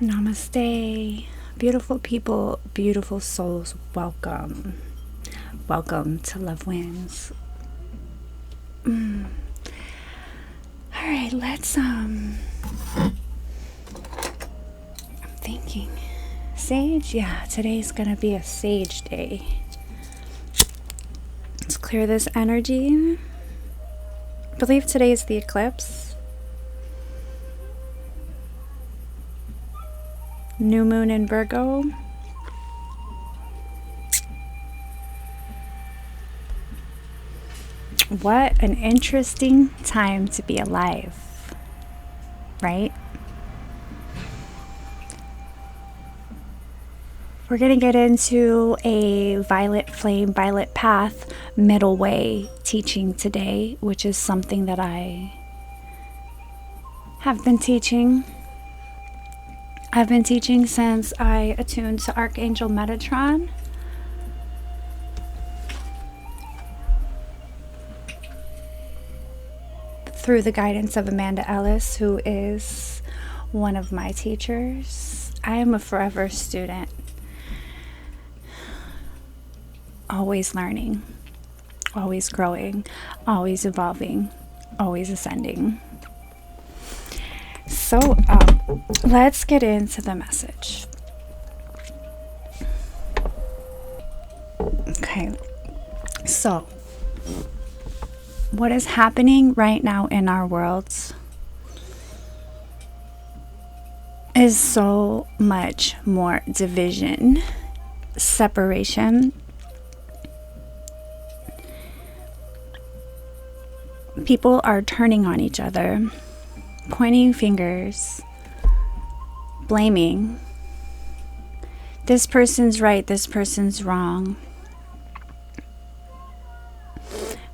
Namaste. Beautiful people, beautiful souls, welcome. Welcome to Love Wins. Alright, I'm thinking. Sage? Yeah, today's gonna be a sage day. Let's clear this energy. I believe today is the eclipse. New moon in Virgo. What an interesting time to be alive, right? We're going to get into a violet flame, violet path, middle way teaching today, which is something that I have been teaching. I've been teaching since I attuned to Archangel Metatron. Through the guidance of Amanda Ellis, who is one of my teachers. I am a forever student. Always learning, always growing, always evolving, always ascending. So let's get into the message. Okay, so what is happening right now in our worlds is so much more division, separation. People are turning on each other, pointing fingers, blaming. This person's right, this person's wrong.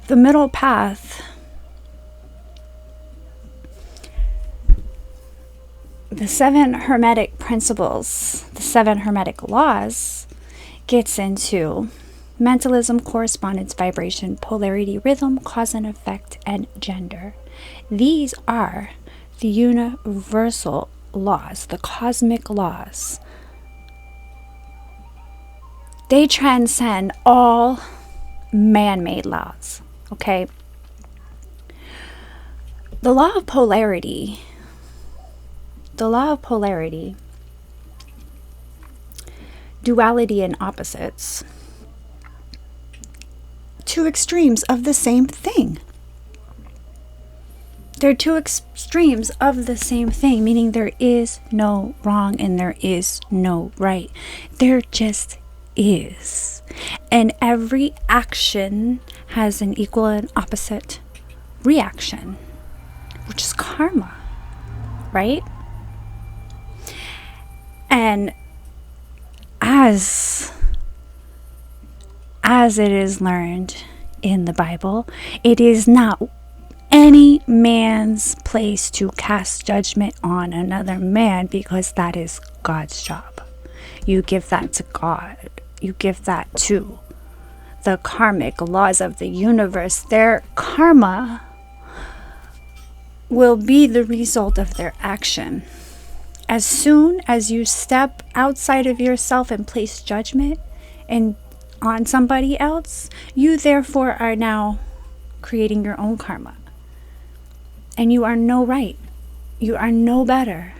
The middle path, the 7 hermetic principles, the 7 hermetic laws, gets into mentalism, correspondence, vibration, polarity, rhythm, cause and effect, and gender. These are the universal laws, the cosmic laws. They transcend all man-made laws, okay? The law of polarity, duality and opposites, two extremes of the same thing. They're two extremes of the same thing, meaning there is no wrong and there is no right. There just is. And every action has an equal and opposite reaction, which is karma, right? And as it is learned in the Bible, it is not any man's place to cast judgment on another man, because that is God's job. You give that to God. You give that to the karmic laws of the universe. Their karma will be the result of their action. As soon as you step outside of yourself and place judgment on somebody else, you therefore are now creating your own karma. And you are no right. You are no better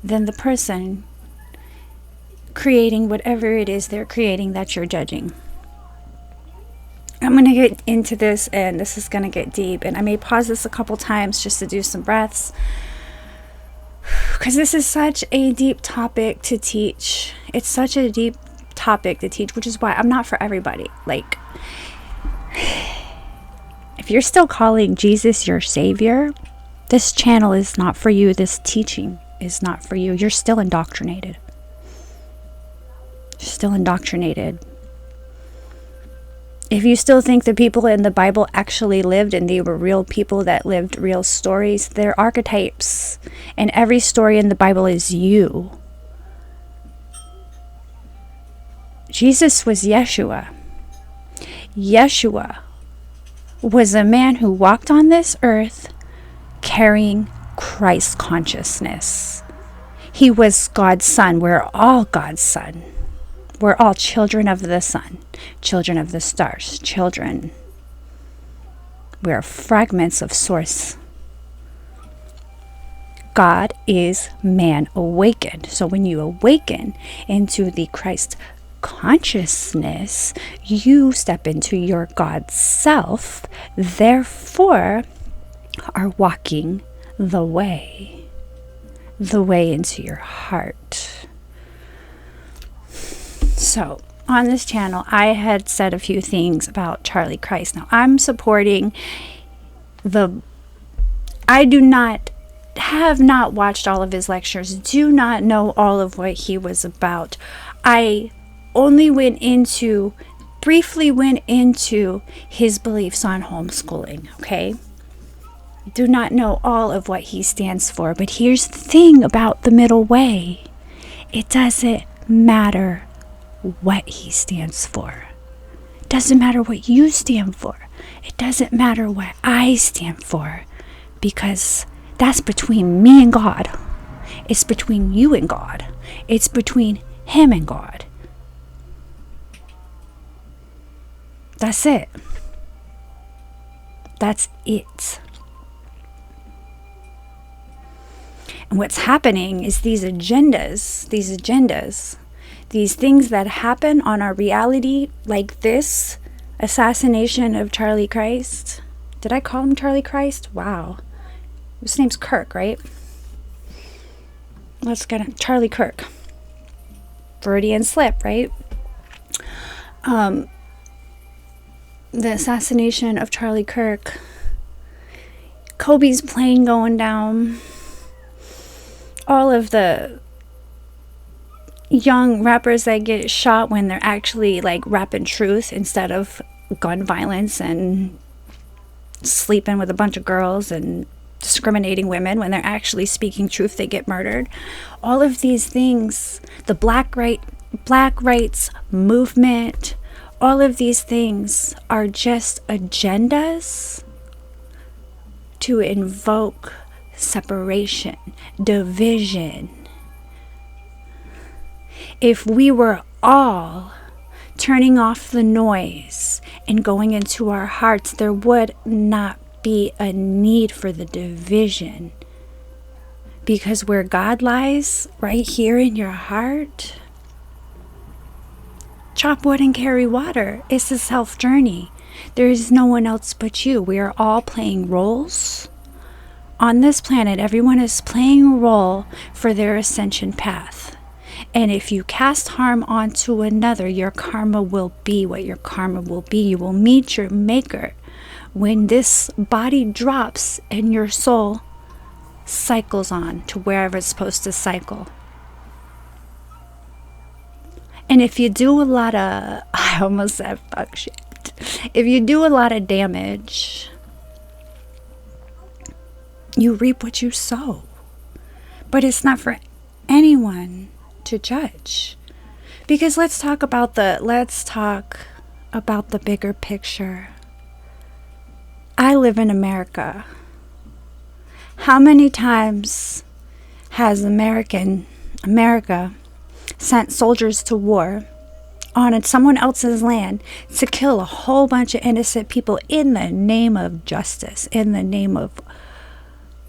than the person creating whatever it is they're creating that you're judging. I'm going to get into this, and this is going to get deep. And I may pause this a couple times just to do some breaths, because this is such a deep topic to teach. It's such a deep topic to teach, which is why I'm not for everybody. Like, if you're still calling Jesus your savior, this channel is not for you. This teaching is not for you. You're still indoctrinated. You're still indoctrinated. If you still think the people in the Bible actually lived and they were real people that lived real stories, they're archetypes. And every story in the Bible is you. Jesus was Yeshua. Yeshua was a man who walked on this earth carrying Christ consciousness. He was God's son. We're all God's son. We're all children of the sun, children of the stars, children. We're fragments of source. God is man awakened. So when you awaken into the Christ consciousness, you step into your God self, therefore are walking the way into your heart. So on this channel, I had said a few things about Charlie Christ. Now I'm supporting have not watched all of his lectures, do not know all of what he was about. I only briefly went into his beliefs on homeschooling, okay? Do not know all of what he stands for, but here's the thing about the middle way. It doesn't matter what he stands for. It doesn't matter what you stand for. It doesn't matter what I stand for, because that's between me and God. It's between you and God. It's between him and God. That's it. That's it. And what's happening is these agendas, these things that happen on our reality, like this assassination of Charlie Christ. Did I call him Charlie Christ? Wow. His name's Kirk, right? Let's get it. Charlie Kirk. Freudian slip, right? The assassination of Charlie Kirk. Kobe's plane going down. All of the young rappers that get shot when they're actually like rapping truth instead of gun violence and sleeping with a bunch of girls and discriminating women when they're actually speaking truth, they get murdered. All of these things, the black rights movement, all of these things are just agendas to invoke separation, division. If we were all turning off the noise and going into our hearts, there would not be a need for the division. Because where God lies, right here in your heart, chop wood and carry water. It's a self journey. There is no one else but you. We are all playing roles on this planet. Everyone is playing a role for their ascension path. And if you cast harm onto another, your karma will be what your karma will be. You will meet your maker when this body drops and your soul cycles on to wherever it's supposed to cycle. And if you do a lot of, I almost said fuck shit. If you do a lot of damage, you reap what you sow. But it's not for anyone to judge. Because let's talk about the bigger picture. I live in America. How many times has America sent soldiers to war on someone else's land to kill a whole bunch of innocent people in the name of justice, in the name of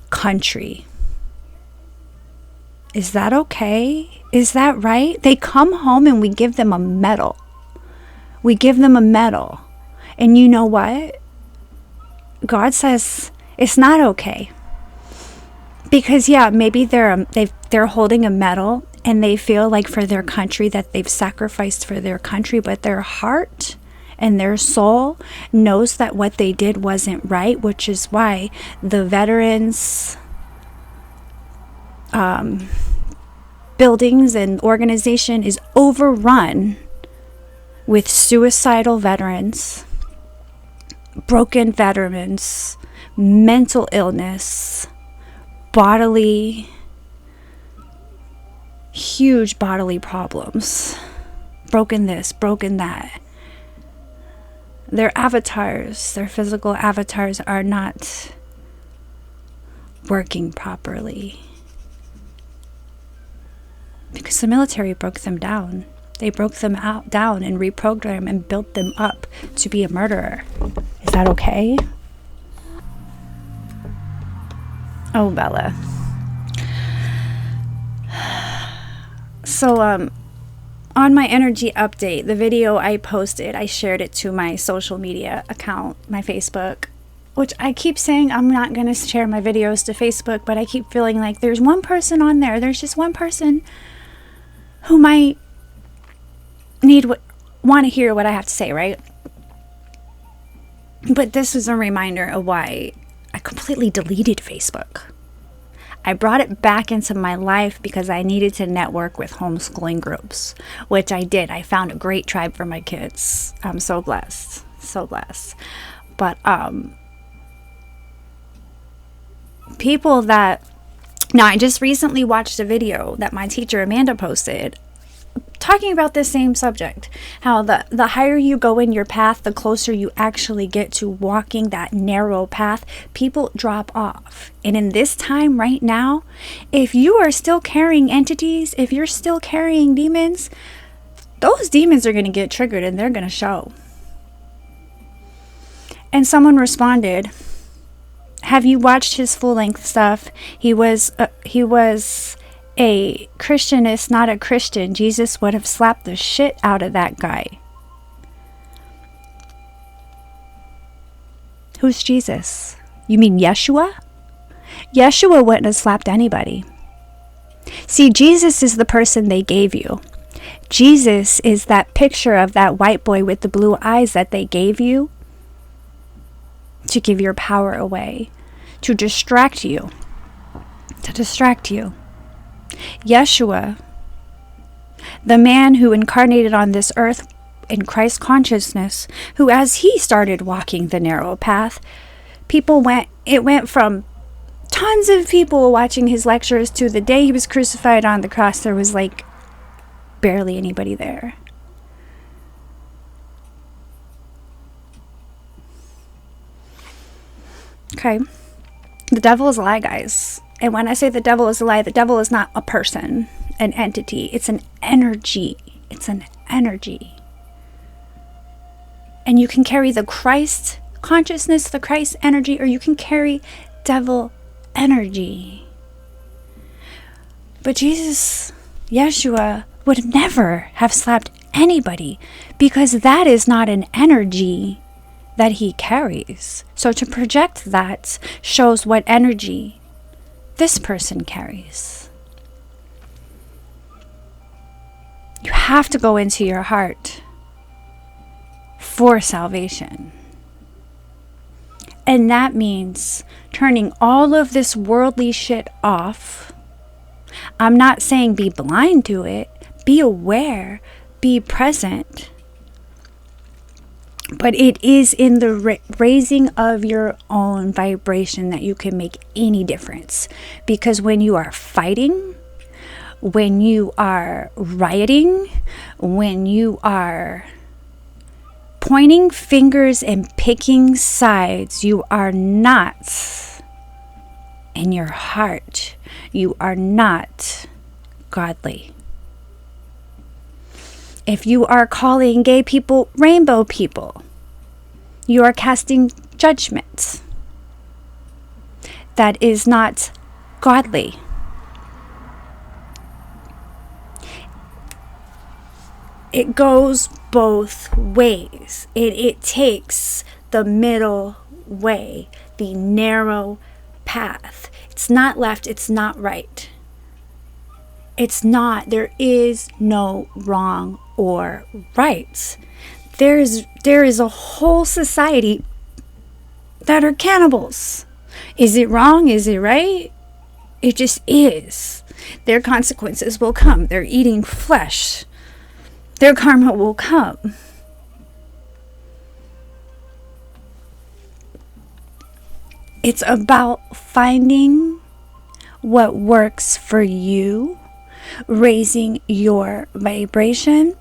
country? Is that okay? Is that right? They come home and we give them a medal. We give them a medal. And you know what? God says it's not okay. Because yeah, maybe they're holding a medal and they feel like for their country that they've sacrificed for their country, but their heart and their soul knows that what they did wasn't right, which is why the veterans buildings and organization is overrun with suicidal veterans, broken veterans, mental illness, huge bodily problems, broken this, broken that. Their avatars, their physical avatars are not working properly. Because the military broke them down. They broke them down and reprogrammed and built them up to be a murderer. Is that okay? Oh, Bella. So, on my energy update, the video I posted, I shared it to my social media account, my Facebook, which I keep saying I'm not going to share my videos to Facebook, but I keep feeling like there's one person on there. There's just one person who might want to hear what I have to say, right? But this was a reminder of why I completely deleted Facebook. I brought it back into my life because I needed to network with homeschooling groups, which I did. I found a great tribe for my kids. I'm so blessed. So blessed. But people that... Now, I just recently watched a video that my teacher Amanda posted talking about this same subject, how the higher you go in your path, the closer you actually get to walking that narrow path. People drop off. And in this time right now, if you are still carrying entities, if you're still carrying demons, those demons are going to get triggered and they're going to show. And someone responded, have you watched his full-length stuff? He was a Christianist, not a Christian. Jesus would have slapped the shit out of that guy. Who's Jesus? You mean Yeshua? Yeshua wouldn't have slapped anybody. See, Jesus is the person they gave you. Jesus is that picture of that white boy with the blue eyes that they gave you to give your power away, to distract you. Yeshua, the man who incarnated on this earth in Christ consciousness, who as he started walking the narrow path, it went from tons of people watching his lectures to the day he was crucified on the cross, there was like barely anybody there. Okay. The devil is a lie, guys. And when I say the devil is a lie, the devil is not a person, an entity. It's an energy. It's an energy. And you can carry the Christ consciousness, the Christ energy, or you can carry devil energy. But Jesus, Yeshua, would never have slapped anybody because that is not an energy that he carries. So to project that shows what energy this person carries. You have to go into your heart for salvation. And that means turning all of this worldly shit off. I'm not saying be blind to it. Be aware. Be present. But it is in the raising of your own vibration that you can make any difference. Because when you are fighting, when you are rioting, when you are pointing fingers and picking sides, you are not in your heart. You are not godly. If you are calling gay people rainbow people, you are casting judgment. That is not godly. It goes both ways. It takes the middle way, the narrow path. It's not left, it's not right. It's not. There is no wrong or right. There is a whole society that are cannibals. Is it wrong? Is it right? It just is. Their consequences will come. They're eating flesh. Their karma will come. It's about finding what works for you, raising your vibration,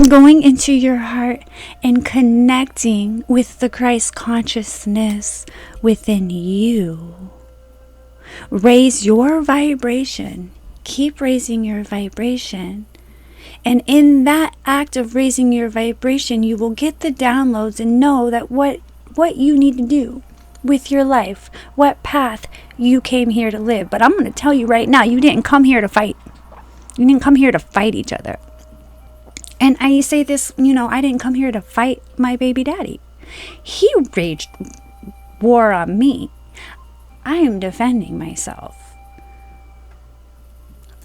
going into your heart and connecting with the Christ consciousness within you. Raise your vibration Keep raising your vibration. And in that act of raising your vibration, you will get the downloads and know that what you need to do with your life, what path you came here to live. But I'm going to tell you right now, you didn't come here to fight. You didn't come here to fight each other. And I say this, I didn't come here to fight my baby daddy. He waged war on me. I am defending myself.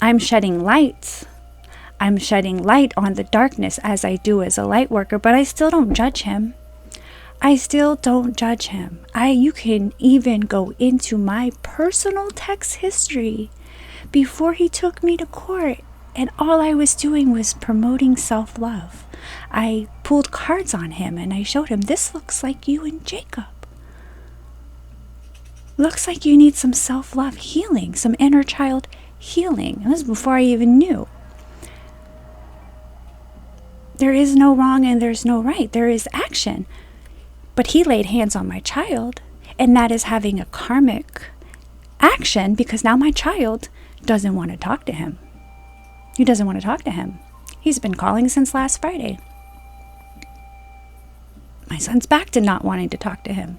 I'm shedding light. I'm shedding light on the darkness as I do as a light worker, but I still don't judge him. I still don't judge him. You can even go into my personal text history before he took me to court, and all I was doing was promoting self-love. I pulled cards on him and I showed him, this looks like you and Jacob. Looks like you need some self-love healing, some inner child healing. And this is before I even knew. There is no wrong and there's no right. There is action. But he laid hands on my child, and that is having a karmic action, because now my child doesn't want to talk to him. He doesn't want to talk to him. He's been calling since last Friday. My son's back to not wanting to talk to him,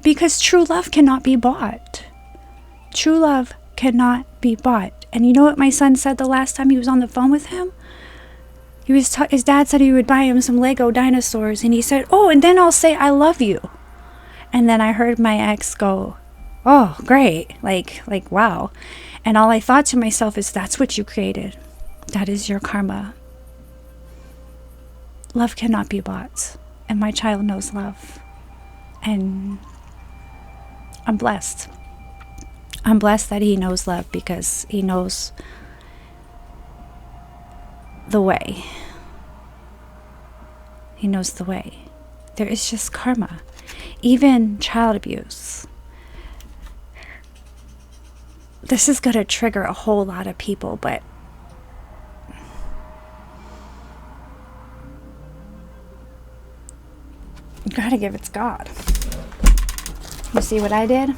because true love cannot be bought. True love cannot be bought. And you know what my son said the last time he was on the phone with him? His dad said he would buy him some Lego dinosaurs, and he said, oh, and then I'll say I love you. And then I heard my ex go, oh, great, like wow. And all I thought to myself is, that's what you created. That is your karma. Love cannot be bought, and my child knows love, and I'm blessed. I'm blessed that he knows love, because he knows the way. He knows the way. There is just karma. Even child abuse. This is going to trigger a whole lot of people, but you gotta give it to God. You see what I did?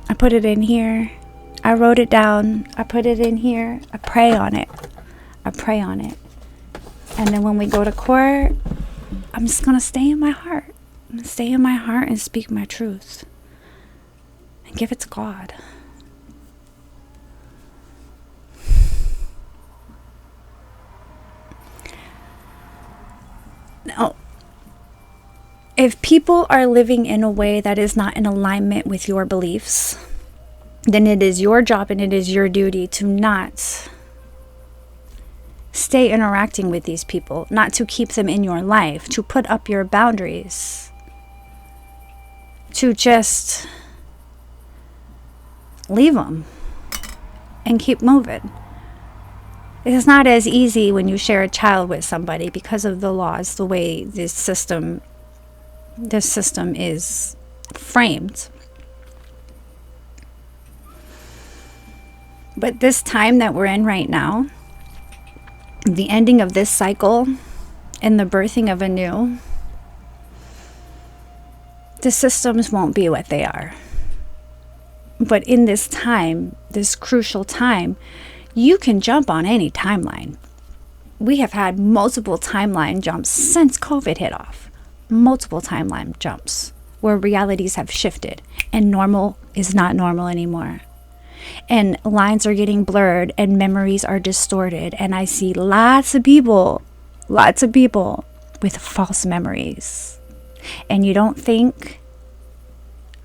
I put it in here. I wrote it down. I put it in here. I pray on it. And then when we go to court, I'm just going to stay in my heart. I'm going to stay in my heart and speak my truth. And give it to God. Now, if people are living in a way that is not in alignment with your beliefs, then it is your job and it is your duty to not stay interacting with these people, not to keep them in your life, to put up your boundaries, to just leave them and keep moving. It's not as easy when you share a child with somebody because of the laws, the way this system is framed. But this time that we're in right now, the ending of this cycle and the birthing of a new, the systems won't be what they are. But in this time, this crucial time, you can jump on any timeline. We have had multiple timeline jumps since COVID hit off. Multiple timeline jumps where realities have shifted and normal is not normal anymore. And lines are getting blurred and memories are distorted. And I see lots of people with false memories. And you don't think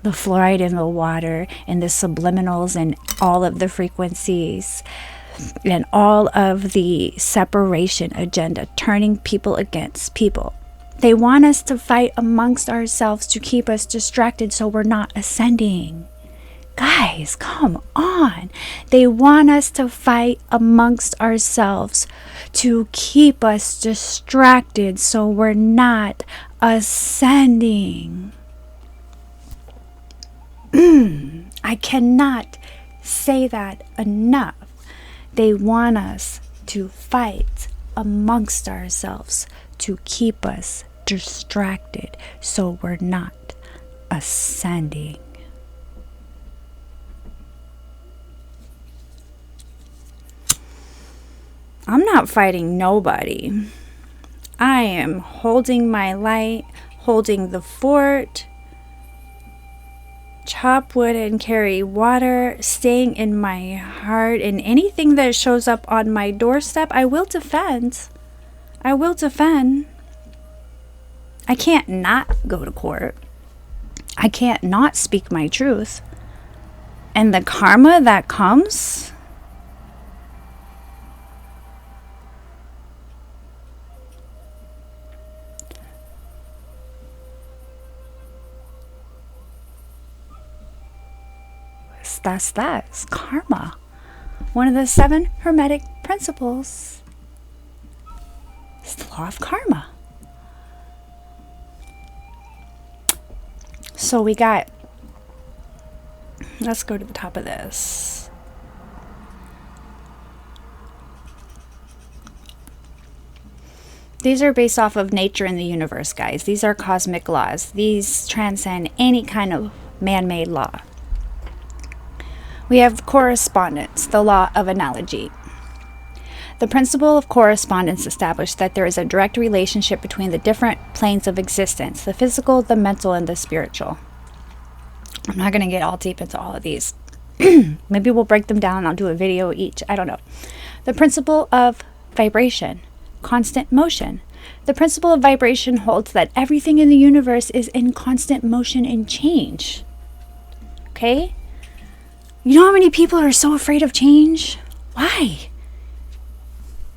the fluoride in the water and the subliminals and all of the frequencies and all of the separation agenda, turning people against people. They want us to fight amongst ourselves to keep us distracted so we're not ascending. Guys, come on. They want us to fight amongst ourselves to keep us distracted so we're not ascending. I cannot say that enough. They want us to fight amongst ourselves to keep us distracted so we're not ascending. I'm not fighting nobody. I am holding my light, holding the fort, chop wood and carry water, staying in my heart, and anything that shows up on my doorstep, I will defend. I will defend. I can't not go to court. I can't not speak my truth. And the karma that comes, that's karma. One of the 7 Hermetic principles is the law of karma. So we got, let's go to the top of this. These are based off of nature and the universe, guys. These are cosmic laws. These transcend any kind of man-made law. We have correspondence, the law of analogy. The principle of correspondence established that there is a direct relationship between the different planes of existence, the physical, the mental, and the spiritual. I'm not going to get all deep into all of these. Maybe we'll break them down and I'll do a video each. I don't know. The principle of vibration, constant motion. The principle of vibration holds that everything in the universe is in constant motion and change. Okay? You know how many people are so afraid of change? Why?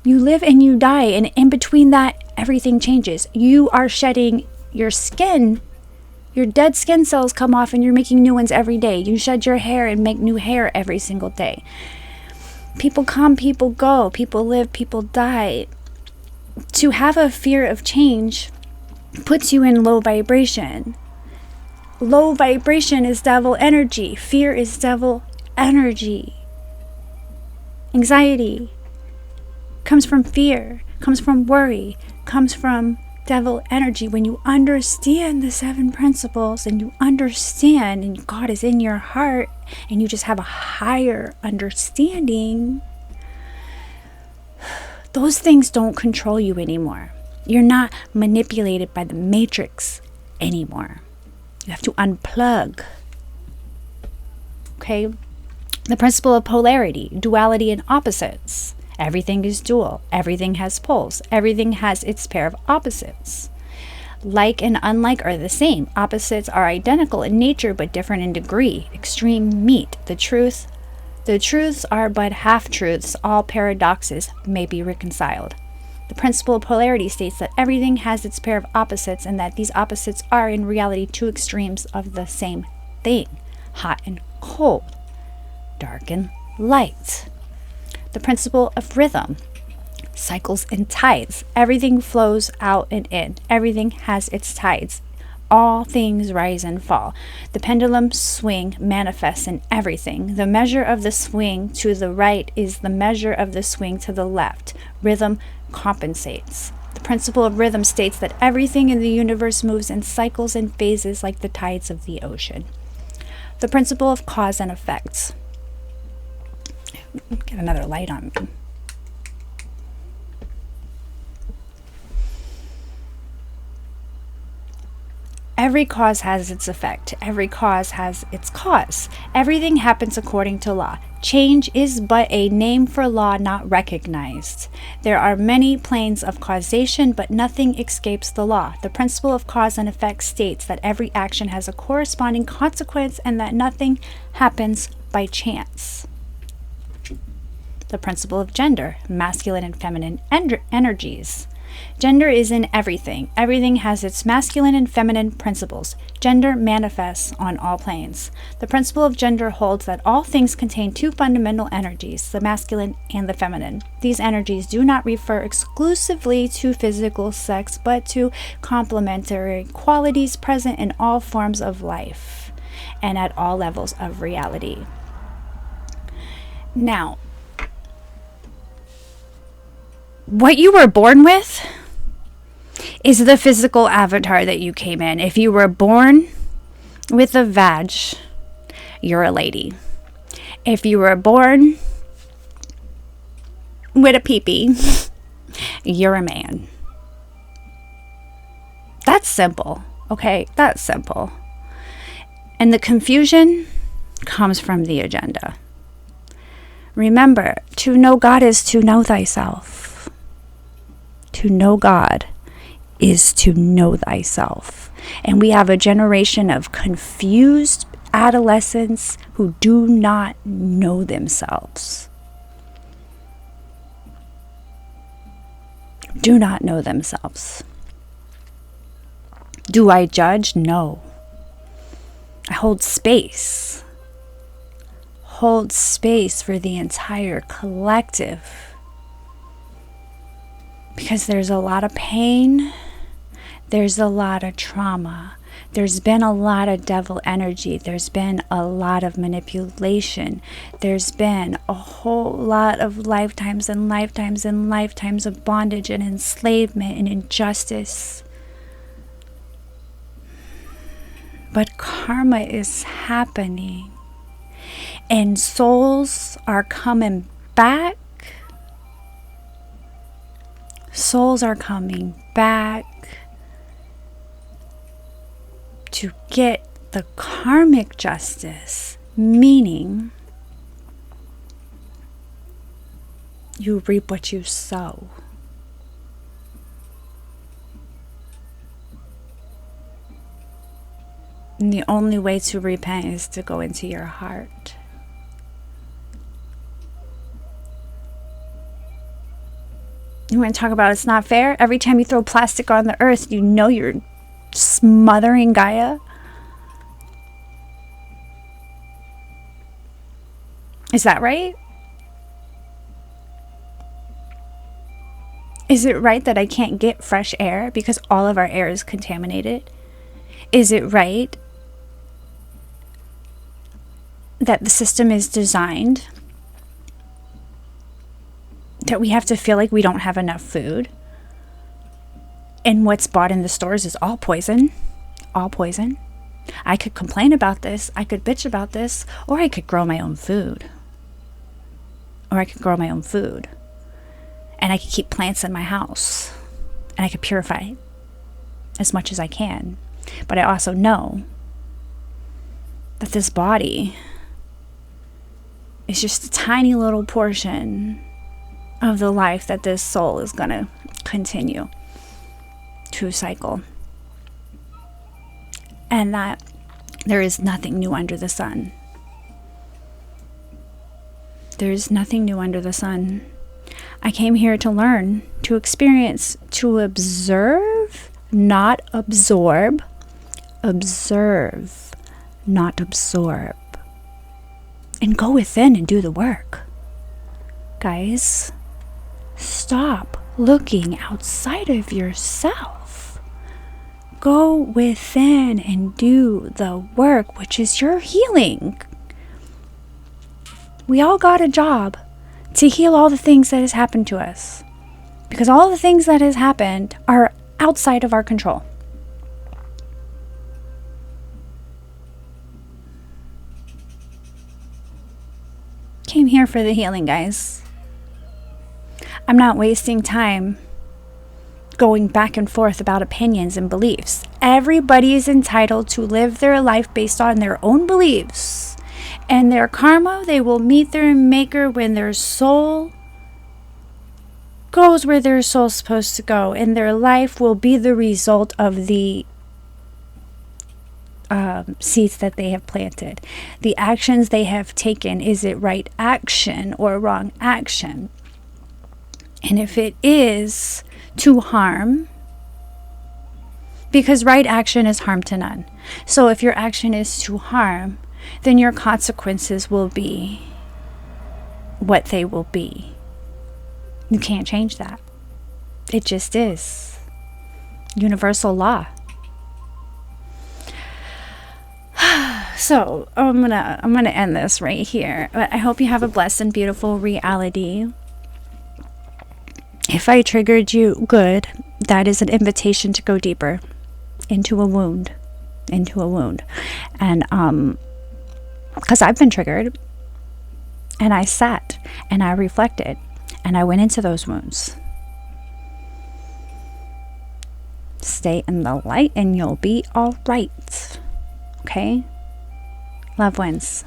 You live and you die, and in between that, everything changes. You are shedding your skin. Your dead skin cells come off and you're making new ones every day. You shed your hair and make new hair every single day. People come, people go. People live, people die. To have a fear of change puts you in low vibration. Low vibration is devil energy. Fear is devil energy. Anxiety comes from fear, comes from worry, comes from devil energy. When you understand the 7 principles and you understand and God is in your heart and you just have a higher understanding, those things don't control you anymore. You're not manipulated by the matrix anymore. You have to unplug. Okay? The principle of polarity, duality, and opposites. Everything is dual. Everything has poles. Everything has its pair of opposites. Like and unlike are the same. Opposites are identical in nature but different in degree. Extreme meet. The truths are but half-truths. All paradoxes may be reconciled. The principle of polarity states that everything has its pair of opposites and that these opposites are in reality 2 extremes of the same thing. Hot and cold. Dark and light. The principle of rhythm, cycles and tides. Everything flows out and in. Everything has its tides. All things rise and fall. The pendulum swing manifests in everything. The measure of the swing to the right is the measure of the swing to the left. Rhythm compensates. The principle of rhythm states that everything in the universe moves in cycles and phases like the tides of the ocean. The principle of cause and effects. Get another light on me. Every cause has its effect. Every cause has its cause. Everything happens according to law. Change is but a name for law not recognized. There are many planes of causation, but nothing escapes the law. The principle of cause and effect states that every action has a corresponding consequence and that nothing happens by chance. The principle of gender, masculine and feminine energies. Gender is in everything. Everything has its masculine and feminine principles. Gender manifests on all planes. The principle of gender holds that all things contain 2 fundamental energies, the masculine and the feminine. These energies do not refer exclusively to physical sex, but to complementary qualities present in all forms of life and at all levels of reality. Now, what you were born with is the physical avatar that you came in. If you were born with a vag, you're a lady. If you were born with a pee-pee, you're a man. That's simple, okay? That's simple. And the confusion comes from the agenda. Remember, to know God is to know thyself. To know God is to know thyself. And we have a generation of confused adolescents who do not know themselves. Do not know themselves. Do I judge? No. I hold space. Hold space for the entire collective. Because there's a lot of pain. There's a lot of trauma. There's been a lot of devil energy. There's been a lot of manipulation. There's been a whole lot of lifetimes and lifetimes and lifetimes of bondage and enslavement and injustice. But karma is happening. And souls are coming back. Souls are coming back to get the karmic justice, meaning you reap what you sow. And the only way to repent is to go into your heart. You want to talk about it's not fair? Every time you throw plastic on the earth, you know you're smothering Gaia. Is that right? Is it right that I can't get fresh air because all of our air is contaminated? Is it right that the system is designed that we have to feel like we don't have enough food? And what's bought in the stores is all poison. All poison. I could complain about this. I could bitch about this. Or I could grow my own food. And I could keep plants in my house. And I could purify as much as I can. But I also know that this body is just a tiny little portion of the life that this soul is going to continue to cycle. And that there is nothing new under the sun. There is nothing new under the sun. I came here to learn, to experience, to observe, not absorb. Observe, not absorb. And go within and do the work. Guys, stop looking outside of yourself. Go within and do the work, which is your healing. We all got a job to heal all the things that has happened to us. Because all the things that has happened are outside of our control. Came here for the healing, guys. I'm not wasting time going back and forth about opinions and beliefs. Everybody is entitled to live their life based on their own beliefs. And their karma, they will meet their maker when their soul goes where their soul's supposed to go. And their life will be the result of the seeds that they have planted. The actions they have taken. Is it right action or wrong action? And if it is to harm, because right action is harm to none. So if your action is to harm, then your consequences will be what they will be. You can't change that. It just is. Universal law. So I'm gonna end this right here. But I hope you have a blessed and beautiful reality. If I triggered you, good. That is an invitation to go deeper into a wound. And because I've been triggered, and I sat and I reflected And I went into those wounds. Stay in the light and you'll be all right. Okay? Loved ones,